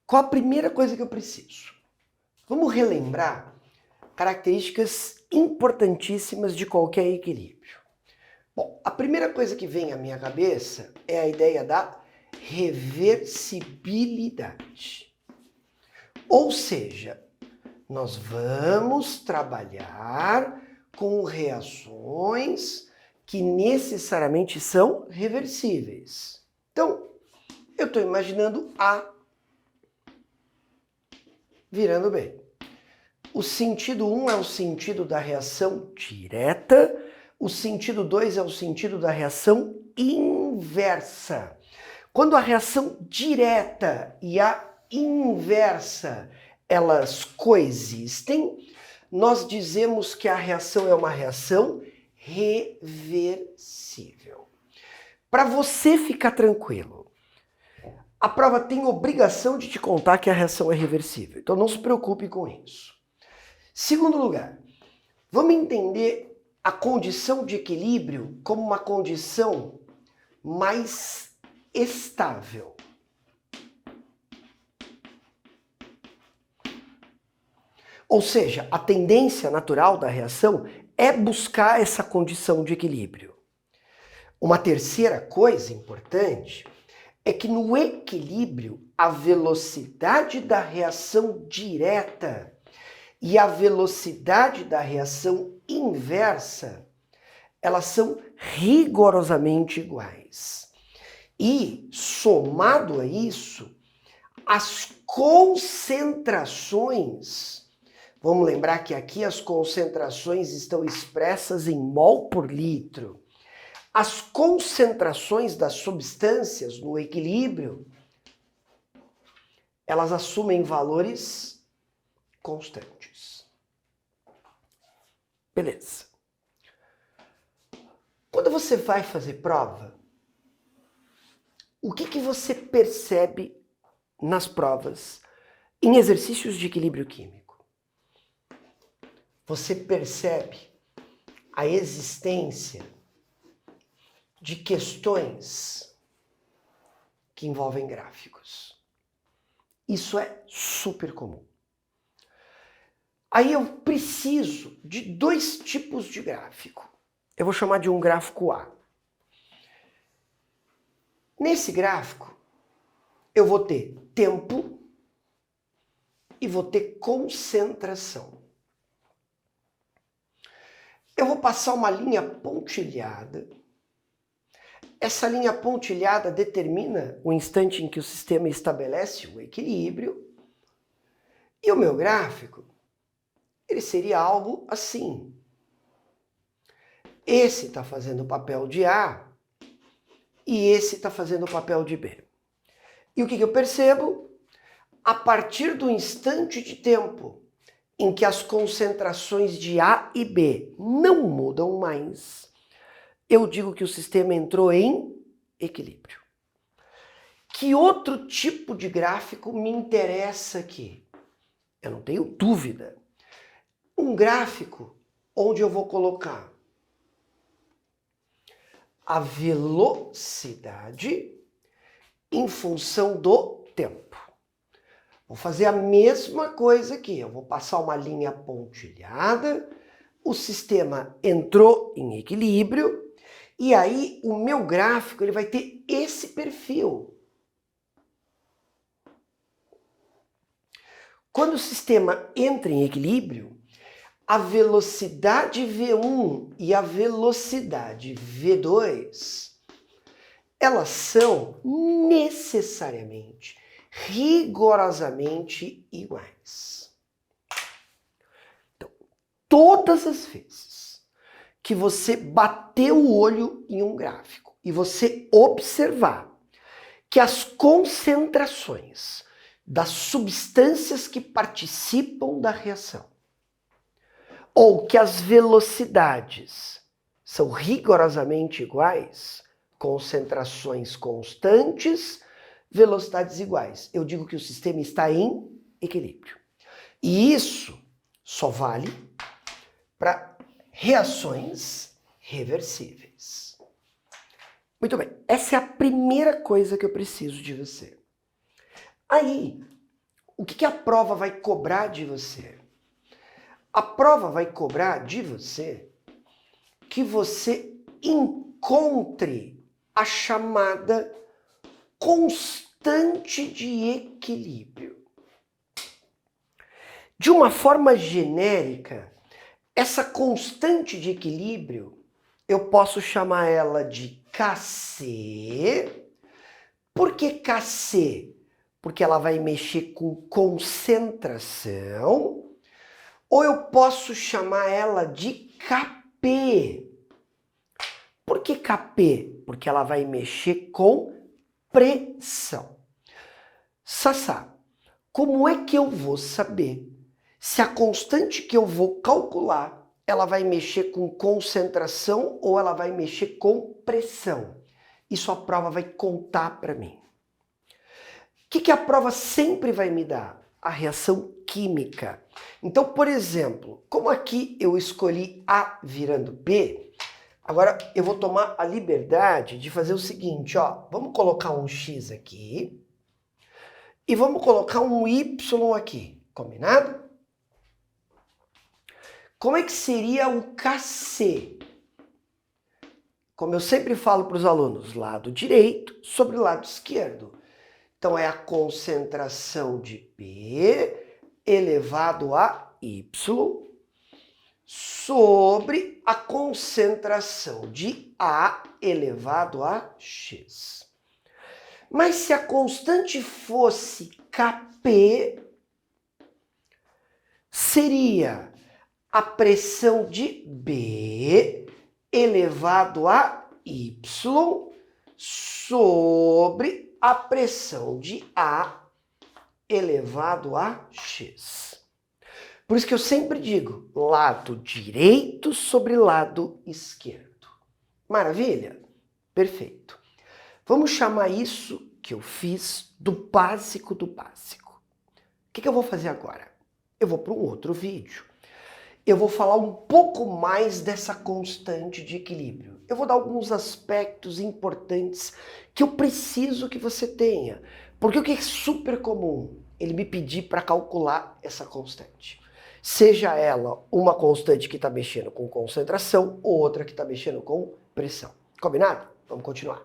Qual a primeira coisa que eu preciso? Vamos relembrar características importantíssimas de qualquer equilíbrio. Bom, a primeira coisa que vem à minha cabeça é a ideia da reversibilidade. Ou seja, nós vamos trabalhar com reações que necessariamente são reversíveis. Então, eu estou imaginando A virando B. O sentido 1 é o sentido da reação direta, o sentido 2 é o sentido da reação inversa. Quando a reação direta e a inversa, elas coexistem, nós dizemos que a reação é uma reação reversível. Para você ficar tranquilo, a prova tem obrigação de te contar que a reação é reversível, então não se preocupe com isso. Segundo lugar, vamos entender a condição de equilíbrio como uma condição mais estável. Ou seja, a tendência natural da reação é buscar essa condição de equilíbrio. Uma terceira coisa importante é que no equilíbrio, a velocidade da reação direta e a velocidade da reação inversa, elas são rigorosamente iguais. E, somado a isso, as concentrações, vamos lembrar que aqui as concentrações estão expressas em mol por litro. As concentrações das substâncias no equilíbrio, elas assumem valores constantes. Beleza. Quando você vai fazer prova, o que você percebe nas provas em exercícios de equilíbrio químico? Você percebe a existência de questões que envolvem gráficos. Isso é super comum. Aí eu preciso de dois tipos de gráfico. Eu vou chamar de um gráfico A. Nesse gráfico, eu vou ter tempo e vou ter concentração. Eu vou passar uma linha pontilhada. Essa linha pontilhada determina o instante em que o sistema estabelece o equilíbrio. E o meu gráfico, ele seria algo assim. Esse está fazendo o papel de A e esse está fazendo o papel de B. E o que eu percebo? A partir do instante de tempo em que as concentrações de A e B não mudam mais, eu digo que o sistema entrou em equilíbrio. Que outro tipo de gráfico me interessa aqui? Eu não tenho dúvida. Um gráfico onde eu vou colocar a velocidade em função do tempo. Vou fazer a mesma coisa aqui. Eu vou passar uma linha pontilhada, o sistema entrou em equilíbrio, e aí o meu gráfico ele vai ter esse perfil. Quando o sistema entra em equilíbrio, a velocidade V1 e a velocidade V2, elas são necessariamente, rigorosamente iguais. Então, todas as vezes que você bater o olho em um gráfico e você observar que as concentrações das substâncias que participam da reação ou que as velocidades são rigorosamente iguais, concentrações constantes, velocidades iguais. Eu digo que o sistema está em equilíbrio. E isso só vale para reações reversíveis. Muito bem, essa é a primeira coisa que eu preciso de você. Aí, o que a prova vai cobrar de você? A prova vai cobrar de você que você encontre a chamada constante de equilíbrio. De uma forma genérica, essa constante de equilíbrio, eu posso chamar ela de Kc. Por que Kc? Porque ela vai mexer com concentração. Ou eu posso chamar ela de Kp. Por que Kp? Porque ela vai mexer com pressão. Sassá, como é que eu vou saber se a constante que eu vou calcular, ela vai mexer com concentração ou ela vai mexer com pressão? Isso a prova vai contar para mim. O que a prova sempre vai me dar? A reação química. Então, por exemplo, como aqui eu escolhi A virando B, agora eu vou tomar a liberdade de fazer o seguinte, ó. Vamos colocar um X aqui e vamos colocar um Y aqui, combinado? Como é que seria o Kc? Como eu sempre falo para os alunos, lado direito sobre lado esquerdo. Então, é a concentração de P elevado a Y sobre a concentração de A elevado a X. Mas se a constante fosse Kp, seria a pressão de B elevado a Y sobre a pressão de A elevado a X. Por isso que eu sempre digo, lado direito sobre lado esquerdo. Maravilha? Perfeito. Vamos chamar isso que eu fiz do básico do básico. O que eu vou fazer agora? Eu vou para um outro vídeo. Eu vou falar um pouco mais dessa constante de equilíbrio. Eu vou dar alguns aspectos importantes que eu preciso que você tenha. Porque o que é super comum? Ele me pedir para calcular essa constante. Seja ela uma constante que está mexendo com concentração ou outra que está mexendo com pressão. Combinado? Vamos continuar.